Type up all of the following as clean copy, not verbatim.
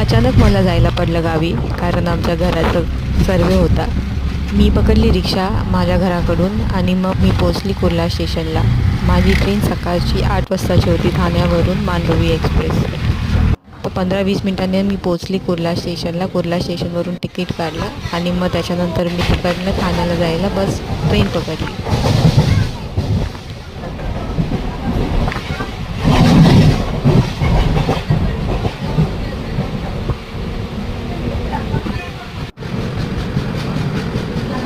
अचानक मला जायला पडलं गावी, कारण आमच्या घराचा सर्वे होता. मी पकडली रिक्षा माझ्या घराकडून आणि मग मी पोचली कुर्ला स्टेशनला. माझी ट्रेन सकाळची 8 वाजताची होती ठाण्यावरून मांडवी एक्सप्रेस. 15-20 मिनिटांनी मी पोचली कुर्ला स्टेशनला. कुर्ला स्टेशनवरून तिकीट काढलं आणि मग त्याच्यानंतर मी तिकडनं ठाण्याला जायला ट्रेन पकडली.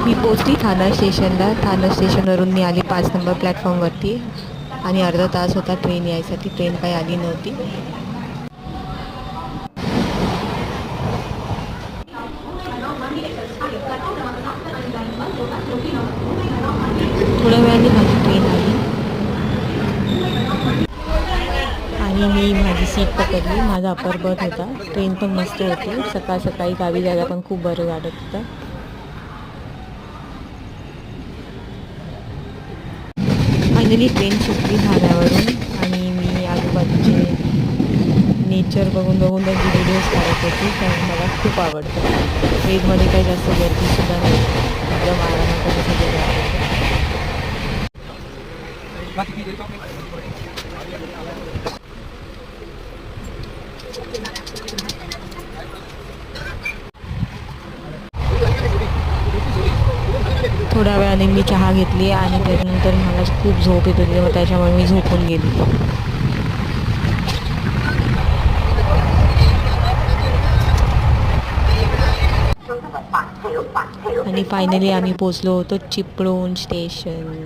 मी पोचली ठाणा स्टेशनला. ठाणा स्टेशनवरून मी आली 5 नंबर प्लॅटफॉर्मवरती आणि अर्धा तास होता ट्रेन यायसाठी. ट्रेन काही आली नव्हती. थोड्या वेळाने माझी ट्रेन आली आणि मी माझी सीट पकडली. माझा अपर बर्थ होता. ट्रेन पण मस्त होती. सकाळ सकाळी गावी जायला पण खूप बरं वाटत होतं. फायनली ट्रेन सुटली ठाण्यावरून आणि मी आजूबाजूचे नेचर बघून त्यांची व्हिडिओज काढत होती. कारण मला खूप आवडतं. ट्रेनमध्ये काही जास्त गर्दीसुद्धा नाही. एकदम आरामात सगळं आवडतं. थोड्या वेळाने मी चहा घेतली आणि त्याच्यानंतर मला खूप झोप येत होती. मग त्याच्यामुळे मी झोपून गेली. आणि फायनली आम्ही पोचलो होतो चिपळूण स्टेशन.